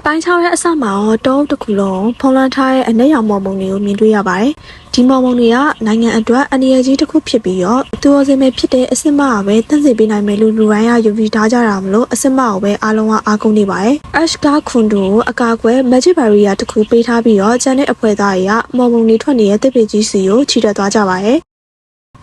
ပိုင်း6ရဲ့အစမှာတော့တစ်ခုလုံးဖုံးလွှမ်းထားတဲ့အနက်ရောင်မော်မုံတွေကိုမြင်တွေ့ရပါတယ်။ဒီမော်မုံတွေကနိုင်ငံအတွက်အန္တရာယ်ကြီးတစ်ခုဖြစ်ပြီးတော့သူတော်စင်ပဲဖြစ်တဲ့အစစ်မကပဲတန့်စင်ပေးနိုင်မယ်လို့လူတိုင်းကယုံကြည်ထားကြတာမလို့အစစ်မကိုပဲအားလုံးကအားကိုးနေပါတယ်။ Ash ကခွန်တိုကိုအကာအကွယ် Magic Barrier တစ်ခုပေးထားပြီးတော့ကျန်တဲ့အဖွဲ့သားတွေကမော်မုံတွေထွက်နေတဲ့တစ်ပင်ကြီးစီကိုချီတက်သွားကြပါတယ်။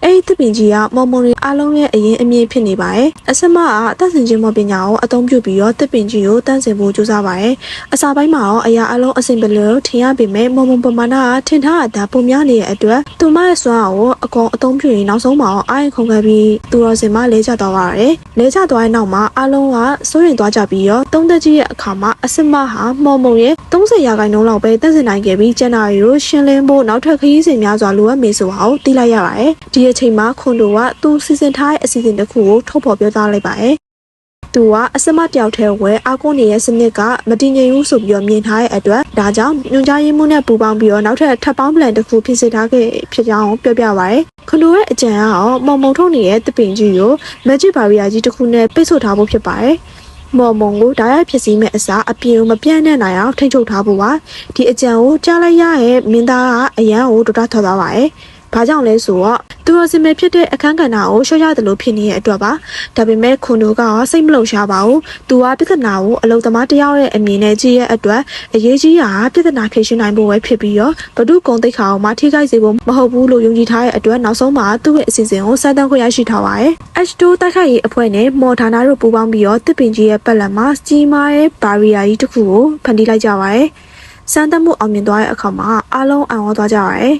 အဲ့ဒီတပင်ကြီးကမော်မုံတွေအားလုံးရဲ့အရင်အမြင့်ဖြစ်နေပါတယ်။အစမကအသက်ရှင်ခြင်းမော်ပညာကိုအသုံးပြုပြီးတော့တပင်ကြီးကိုတန့်စင်ဖို့ကြိုးစားပါတယ်။အစာပိုင်းမှာအရာအလုံးအစင်ပလို့ထင်ရပေမဲ့မော်မုံပမာဏကထင်ထားတာပုံများနေတဲ့အတွက်သူမရဲ့စွမ်းအားကိုအကောင်အသုံးပြုရင်နောက်ဆုံးမှာအာရုံခုန်ခဲ့ပြီးသူတော်စင်မလဲကျသွားပါတယ်။လဲကျသွားတဲ့နောက်မှာအားလုံးကစိုးရိမ်သွားကြပြီးတော့သုံးသက်ကြီးရဲ့အခါမှာအစမဟာမော်မုံရဲ့30%လောက်ပဲတန့်စင်နိုင်ခဲ့ပြီးကျန်တာတွေကိုရှင်းလင်းဖို့နောက်ထပ်ခရီးစဉ်များစွာလိုအပ်မေဆိုတာကိုသိလိုက်ရပါတယ်။ဒီအချိန်မှာခွန်တိုကသူစီစဉ်ထားတဲ့အစီအစဉ်တစ်ခုကိုထုတ်ဖော်ပြောသားလိုက်ပါတယ်။သူကအစမတယောက်တည်းဝဲအာကိုနေရဲ့စနစ်ကမတည်ငြိမ်ဘူးဆိုပြီးတော့မြင်ထားတဲ့အတွက်ဒါကြောင့်ညွှန်ကြားရေးမှူးနဲ့ပူးပေါင်းပြီးတော့နောက်ထပ်ထပ်ပေါင်းပလန်တစ်ခုဖြစ်စေထားခဲ့ဖြစ်ကြောင်းပြောပြပါရယ်။ခွန်တိုရဲ့အကြံကတော့မော်မုံထုတ်နေတဲ့တပင်ကြီးကို Magic Barrier ကြီးတစ်ခုနဲ့ပိတ်ဆို့ထားဖို့ဖြစ်ပါတယ်။မော်မုံကိုဓာတ်ရိုက်ဖြစ်စီမဲ့အစားအပြင်ကိုမပြန့်နဲ့နိုင်အောင်ထိန်းချုပ်ထားဖို့ပါ။ဒီအကြံကိုကြားလိုက်ရရဲ့မင်းသားကအရန်ကိုဒေါတာထွက်သွားပါရယ်။ဘာကြောင့်လဲဆိုတော့သူတော်စင်ပဲဖြစ်တဲ့အခန်းကဏ္ဍကိုရှော့ရတယ်လို့ဖြစ်နေတဲ့အတွက်ပါဒါပေမဲ့ခွန်တိုကစိတ်မလုံရှားပါဘူးသူကပြဿနာကိုအလုံသမားတယောက်ရဲ့အမြင်နဲ့ကြည့်ရဲ့အတွက်အရေးကြီးတာပြဿနာဖြေရှင်းနိုင်ဖို့ပဲဖြစ်ပြီးတော့ဘဒုကုံတိတ်ခါအောင်မထိခိုက်စေဖို့မဟုတ်ဘူးလို့ယုံကြည်ထားတဲ့အတွက်နောက်ဆုံးမှာသူ့ရဲ့အစီအစဉ်ကိုစမ်းသပ်ခွင့်ရရှိထားပါတယ် H2 တိုက်ခိုက်ရေးအဖွဲ့နဲ့မော်ဌာနတို့ပူးပေါင်းပြီးတော့တစ်ပင်ကြီးရဲ့ပတ်လည်မှာစတီမာရဲ့ဘာရီယာကြီးတစ်ခုကိုဖန်တီးလိုက်ကြပါတယ်စမ်းသပ်မှုအောင်မြင်သွားတဲ့အခါမှာအားလုံးအံ့ဩသွားကြပါတယ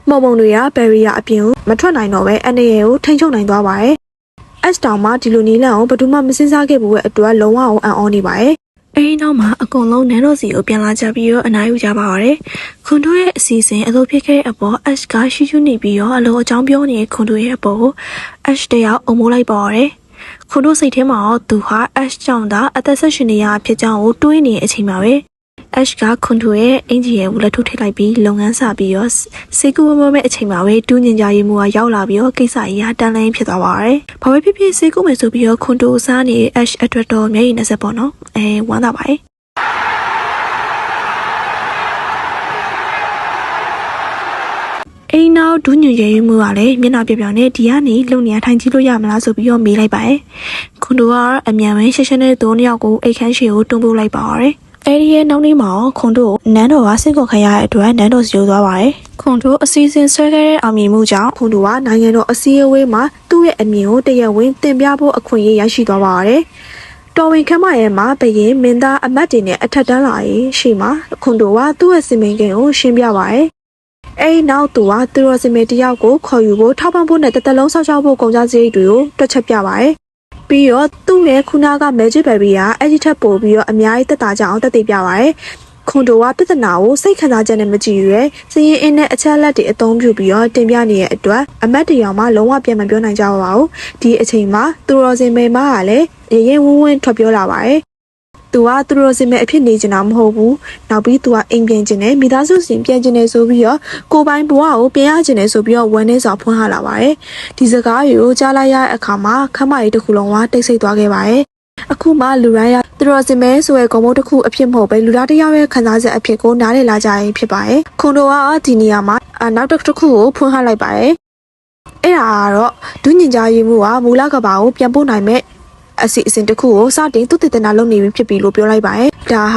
်မော်မုံတွေကဘယ်ရီယာအပြင်ကိုမထွက်နိုင်တော့ပဲအနေရကိုထိန်းချုပ်နိုင်သွားပါတယ်။ S တောင်မှဒီလိုနီးလန့်ကိုဘယ်သူမှမစင်စားခဲ့ဘူးရဲ့အတွက်လုံးဝအောင်အံ့ဩနေပါတယ်။အဲဒီနောက်မှာအကုန်လုံးနန်းတော်စီကိုပြန်လာကြပြီးတော့အနားယူကြပါပါတယ်။ခွန်တိုရဲ့အစီအစဉ်အလုပ်ဖြစ်ခဲ့တဲ့အပေါ် S ကရှူးရှူးနေပြီးတော့အလိုအကြောင်းပြောနေတဲ့ခွန်တိုရဲ့အပေါ်ကို S တယောက်အုံမိုးလိုက်ပါရတယ်။ခွန်တိုစိတ်ထဲမှာတော့သူဟာ S ကြောင့်သာအသက်ဆက်ရှင်နေရဖြစ်ကြောင်းကိုတွေးနေတဲ့အချိန်မှာပဲAsh ကခွန်တိုရဲ့အင်ဂျီရဲ့လက်ထုတ်ထည့်လိုက်ပြီးလုပ်ငန်းစပြီးတော့စေကူမမဲ့အချိန်မှာပဲတူးညင်ကြရေးမှုကရောက်လာပြီးတော့ကိစ္စကြီးကတန်လင်းဖြစ်သွားပါတယ်။ဘာပဲဖြစ်ဖြစ်စေကူမယ်ဆိုပြီးတော့ခွန်တိုစားနေ Ash အတွက်တော့မျက်ရည်နဲ့ဆက်ပေါ့နော်။ဝမ်းသာပါတယ်။အိမ်နောက်ဒူးညင်ရေးမှုကလည်းမျက်နှာပြောင်နဲ့ဒီကနေလုံနေရထိုင်ကြည့်လို့ရမလားဆိုပြီးတော့မေးလိုက်ပါတယ်။ခွန်တိုကအမြန်ပဲရှက်ရှက်နဲ့သုံးယောက်ကိုအိတ်ခမ်းရှည်ကိုတွန်းပို့လိုက်ပါရတယ်။အဲဒီရဲ့နောက်နေ့မှာခွန်တိုနန်းတော်ကဆင့်ခေါ်ခရရဲ့အတွက်နန်းတော်စီကိုသွားပါတယ်။ခွန်တိုအစီအစဉ်ဆွဲခဲ့တဲ့အောင်မြင်မှုကြောင့်ခွန်တိုကနိုင်ငံတော်အစည်းအဝေးမှာသူ့ရဲ့အမြင်ကိုတရားဝင်တင်ပြဖို့အခွင့်အရေးရရှိသွားပါတယ်။တော်ဝင်ခမ်းမရဲ့မှာဘရင်မင်းသားအမတ်တွေနဲ့အထက်တန်းလာရေးရှိမှာခွန်တိုကသူ့ရဲ့စီမံကိန်းကိုရှင်းပြပါတယ်။အဲဒီနောက်သူကသူတော်စင်မေတယောက်ကိုခေါ်ယူဖို့ထောက်ပံ့ဖို့နဲ့တသက်လုံးဆောက်ရှောက်ဖို့ကုန်ကြစရိတ်တွေကိုတွက်ချက်ပြပါတယ်။ပြီးတော့သူ့ရဲ့ခုနက Magic Barrier အဲ့ဒီထက်ပိုပြီးတော့အများကြီးတက်တာကြအောင်တက်တည်ပြပါရယ်ခွန်တိုကပြဿနာကိုစိတ်ခံစားချက်နဲ့မကြည့်ရဲစည်ရင်အင်းနဲ့အချက်လက်တွေအသုံးပြုပြီးတော့တင်ပြနေတဲ့အတွက်အမတ်တရောင်မှလုံးဝပြန်မပြောနိုင်ကြပါဘူးဒီအချိန်မှာသူတော်စင်မေမကလည်းရင်ဝန်းဝန်းထွက်ပြောလာပါရယ်သူကသူတို့စင်မဲ့အဖြစ်နေချင်တာမဟုတ်ဘူးနောက်ပြီးသူကအိမ်ပြန်ချင်တယ်မိသားစုစီပြန်ချင်တယ်ဆိုပြီးတော့ကိုပိုင်ဘဝကိုပြန်ရချင်တယ်ဆိုပြီးတော့ဝမ်းနေစွာဖွင့်ဟလာပါတယ်ဒီစကားကိုကြားလိုက်ရတဲ့အခါမှာခမကြီးတစ်ခုလုံးကတိတ်ဆိတ်သွားခဲ့ပါတယ်အခုမှလူတိုင်းကသူတို့စင်မဲ့ဆိုတဲ့ဂုဏ်ပုဒ်တစ်ခုအဖြစ်မဟုတ်ပဲလူသားတစ်ယောက်ရဲ့ခံစားချက်အဖြစ်ကိုနားလည်လာကြရင်ဖြစ်ပါတယ်ခွန်တိုကဒီနေရာမှာနောက်တစ်ခုကိုဖွင့်ဟလိုက်ပါတယ်အဲ့ဒါကတော့ဒုညင်ကြားရေးမှုကမူလကဘာကိုပြန်ပို့နိုင်မဲ့အစီအစဉ်တစ်ခုကိုစတင်သူတည်တနာလုပ်နေပြီဖြစ်ပြီလို့ပြောလိုက်ပါတယ်။ဒါဟာ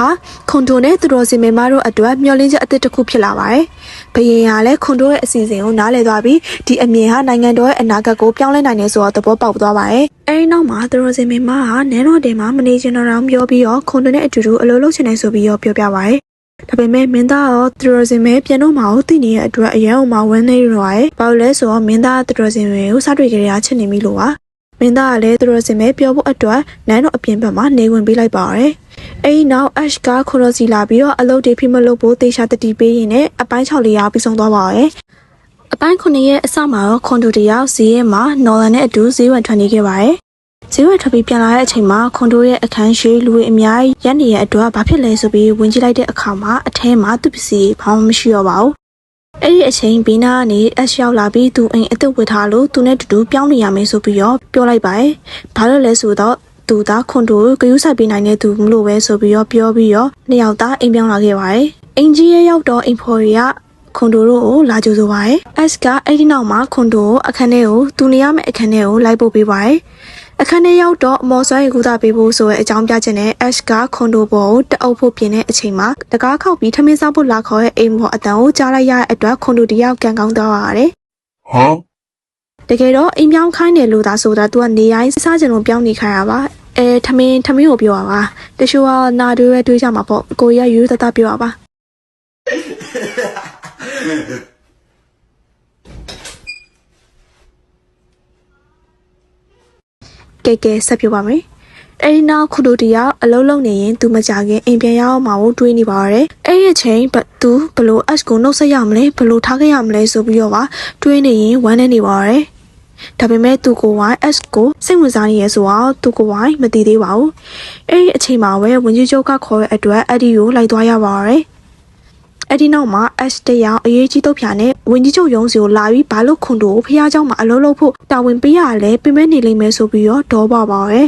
ခွန်တိုနဲ့သူတော်စင်မေမတို့အတွက်မျှော်လင့်ချက်အသစ်တစ်ခုဖြစ်လာပါတယ်။ဘယင်ကလည်းခွန်တိုရဲ့အစီအစဉ်ကိုနားလည်သွားပြီးဒီအမြင်ဟာနိုင်ငံတော်ရဲ့အနာဂတ်ကိုပြောင်းလဲနိုင်တယ်ဆိုတော့သဘောပေါက်သွားပါတယ်။အဲဒီနောက်မှာသူတော်စင်မေမကနန်းတော်တင်မှာမနေချင်တော့အောင်ပြောပြီးတော့ခွန်တိုနဲ့အတူတူအလုပ်လုပ်ချင်တယ်ဆိုပြီးတော့ပြောပြပါတယ်။ဒါပေမဲ့မင်းသားရောသူတော်စင်မေပြန်တော့မှကိုသိနေတဲ့အတွက်အရန်အောင်မှဝန်းနေရပါတယ်။ဘာလို့လဲဆိုတော့မင်းသားသူတော်စင်မေကိုစတွေ့ကြရချစ်နေပြီလို့ပါ။မင်းသားကလည်းသူတို့စင်မဲပြောဖို့အတွက်နန်းတော်အပြင်ဘက်မှာနေဝင်ပေးလိုက်ပါရယ်။အဲဒီနောက် Ash ကခွန်တော်စီလာပြီးတော့အလုပ်တွေဖိမလုပ်ဖို့တေချာတတိပေးရင်လည်းအပိုင်း6လေးရပြီးဆုံးသွားပါရယ်။အပိုင်း9ရဲ့အစမှာတော့ခွန်တိုတယောက်ဈေးရဲမှာနော်လန်နဲ့အတူဈေးဝယ်ထွက်နေခဲ့ပါရယ်။ဈေးဝယ်ထွက်ပြီးပြန်လာတဲ့အချိန်မှာခွန်တိုရဲ့အခန်းရှိလူတွေအများကြီးရက်နေတဲ့အတွက်ဘာဖြစ်လဲဆိုပြီးဝင်ကြည့်လိုက်တဲ့အခါမှာအထဲမှာသူ့ပစ္စည်းဘာမှမရှိတော့ပါဘူး။အဲ့ဒီအချိန်ဘီနာကနေAshရောက်လာပြီးသူအိမ်အသက်ဝတ်ထားလို့သူနဲ့တူတူပြောင်းနေရမယ်ဆိုပြီးတော့ပြောလိုက်ပါတယ်။ဘာလို့လဲဆိုတော့သူ သူသားခွန်တို့ဂယုဆိုင်ပေးနိုင်တဲ့သူမလို့ပဲဆိုပြီးတော့ပြောပြီးတော့နှစ်ယောက်သားအိမ်ပြောင်းလာခဲ့ပါတယ်။အင်ကြီးရဲ့ရောက်တော့အိမ်ဖော်ရီကခွန်တိုတို့ကိုလာကြိုဆိုပါတယ်။ S ကအဲ့ဒီနောက်မှာခွန်တိုကိုအခန်းထဲကိုသူနေရမယ့်အခန်းထဲကိုလိုက်ပို့ပေးပါတယ်။အခန်းထဲရောက်တော့အမော်ဆွဲကူတာပေးဖို့ဆိုတဲ့အကြောင်းပြချက်နဲ့ S ကခွန်တိုပေါ်ကိုတအုပ်ဖို့ပြင်တဲ့အချိန်မှာတကားခောက်ပြီးထမင်းစားဖို့လာခေါ်တဲ့အိမ်ပေါ်အတန်ကိုကြားလိုက်ရတဲ့အတွက်ခွန်တိုတယောက်ကန်ကောင်းသွားပါတယ်။တကယ်တော့အိမ်ပြောင်းခိုင်းတယ်လို့သာဆိုတာသူကနေရိုင်းစားကြလို့ပြောင်းနေခိုင်းရပါထမင်းကိုပြောရပါတချို့ကနာတွေးကြမှာပေါ့ကိုကြီးကရိုးတသားပြောရပါကဲဆက်ပြပါမယ်အဲ့ဒီနောက်ခုတို့တယောက်အလုံးလုံးနေရင်သူမကြခင်အိမ်ပြန်ရအောင်မအောင်တွေးနေပါရတယ်အဲ့ဒီအချိန်သူဘလို့ S ကိုနှုတ်ဆက်ရမလဲဘလို့ထားခဲ့ရမလဲဆိုပြီးတော့တွေးနေရင်ဝမ်းနေပါရတယ်ဒါပေမဲ့သူကိုဝိုင်း S ကိုစိတ်ဝင်စားနေရဲဆိုတော့သူကိုဝိုင်းမသိသေးပါဘူးအဲ့ဒီအချိန်မှာပဲဝင်ကြီးချုပ်ကခေါ်တဲ့အတွက်အဲ့ဒီကိုလိုက်သွားရပါရတယ်အဲ့ဒီနောက်မှာ S တယောက်အရေးကြီးတော့ဖြာနဲ့ဝင်ကြီးချုပ်ရုံးစီကိုလာပြီးဘာလို့ခွန်တိုကိုဖះเจ้าမှာအလုပ်လုပ်ဖို့တာဝန်ပေးရလဲပြင်မဲ့နေလိမ့်မယ်ဆိုပြီးတော့ဒေါ်ပါပါရဲ့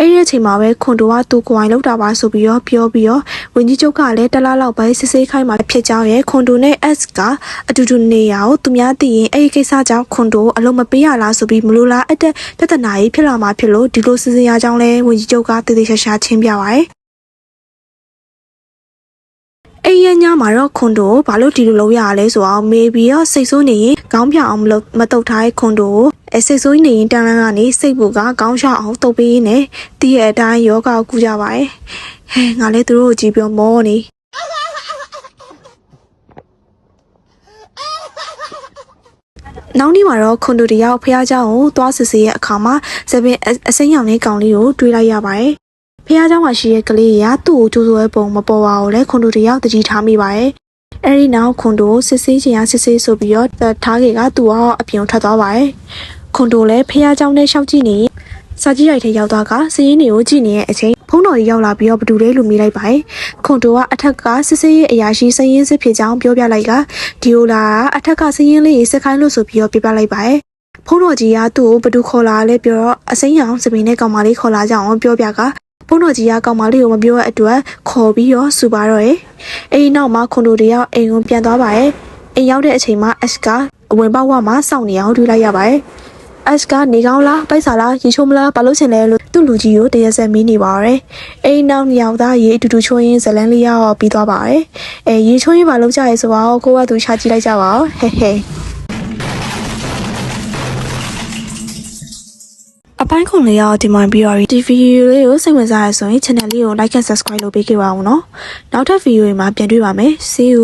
အဲ့ဒီအချိန်မှာပဲခွန်တိုကသူကိုယ်တိုင်လောက်တာပါဆိုပြီးတော့ပြောပြီးတော့ဝင်ကြီးချုပ်ကလည်းတလားလောက်ပဲစစ်ဆေးခိုင်းမှာဖြစ်ကြောင်းရဲ့ခွန်တိုနဲ့ S ကအတူတူနေရအောင်သူများသိရင်အဲ့ဒီကိစ္စကြောင့်ခွန်တိုကိုအလုပ်မပေးရလားဆိုပြီးမလို့လားအဲ့တဲ့ပြဿနာကြီးဖြစ်လာမှာဖြစ်လို့ဒီလိုစစ်ဆေးရကြောင်းလဲဝင်ကြီးချုပ်ကတည်တည်ရှာရှာချင်းပြပါရဲ့အဲ့ရညမှာတော့ခွန်တိုကိုဘာလို့ဒီလိုလုပ်ရလဲဆိုအောင်မေးပြီးတော့စိတ်ဆိုးနေရင်ခေါင်းပြအောင်မတုတ်ထားတဲ့ခွန်တိုကိုစိတ်ဆိုးနေရင်တန်းလန်းကနေစိတ်ပူကခေါင်းရှောက်အောင်တုတ်ပေးနေတည့်ရဲ့အတိုင်းယောဂကိုကူကြပါရဲ့ဟဲငါလည်းသူတို့ကိုကြည့်ပြောမောနေနောက်နေ့မှာတော့ခွန်တိုတယောက်ဖះเจ้าကိုသွားစစ်ဆေးရဲ့အခါမှာစပင်အစိမ်းရောင်လေးကောင်လေးကိုတွေးလိုက်ရပါတယ်ဖះเจ้าမှာရှိတဲ့ကလေးကသူ့ကိုကြိုးဆိုတဲ့ပုံမပေါ်ပါဘူးလေခွန်တိုတယောက်တကြီးထားမိပါရဲ့အဲ့ဒီနောက်ခွန်တိုစစ်ဆေးချင်ရစစ်ဆေးဆိုပြီးတော့ထားကေကသူ့ကအပြင်ထွက်သွားပါရဲ့ခွန်တိုလည်းဖះเจ้าနဲ့ရှောက်ကြည့်နေစာကြည့်ရိုက်ထဲရောက်သွားကစည်ရင်းတွေကိုကြည့်နေတဲ့အချိန်ဖုန်းတော်ကြီးရောက်လာပြီးတော့ဘသူလဲလို့မေးလိုက်ပါရဲ့ခွန်တိုကအထက်ကစစ်ဆေးရေးအရာရှိစည်ရင်းစစ်ဖြစ်ကြောင်းပြောပြလိုက်ကဒီယိုလာအထက်ကစည်ရင်းလေးစစ်ခိုင်းလို့ဆိုပြီးတော့ပြပြလိုက်ပါရဲ့ဖုန်းတော်ကြီးကသူ့ကိုဘသူခေါ်လာလဲပြောတော့အစိမ်းရောင်စပင်းနဲ့ကောင်မလေးခေါ်လာကြအောင်ပြောပြကဖုန်းတော်ကြီးကကောင်မလေးကိုမပြောတဲ့အတွက်ခေါ်ပြီးတော့စူပါတော့ရဲ့အဲ့ဒီနောက်မှာခွန်တိုတယောက်အိမ်ကိုပြန်သွားပါရဲ့အိမ်ရောက်တဲ့အချိန်မှာ S ကအဝင်ပေါက်ဝမှာစောင့်နေအောင်တွေးလိုက်ရပါရဲ့ S ကနေကောင်းလားပိုက်စားလားရေချိုးမလားဘာလို့ချင်လဲလို့သူ့လူကြီးကိုတရက်ဆက်မီးနေပါရဲ့အဲ့ဒီနောက်ညောင်သားရေအတူတူချိုးရင်းဇလန်းလေးရောက်ပြီးသွားပါရဲ့ရေချိုးရင်းဘာလုပ်ကြရဲဆိုတော့ကိုကသူရှာကြည့်လိုက်ကြပါဦးဟဲအပိုင်းခွန်လေးရောက်ဒီမှာပြီးတော့ဒီဗီဒီယိုလေးကိုစိတ်ဝင်စားရဆိုရင် channel လေးကို like and subscribe လုပ်ပေးခဲ့ပါဦးနော်နောက်ထပ်ဗီဒီယိုတွေမှာပြန်တွေ့ပါမယ် see you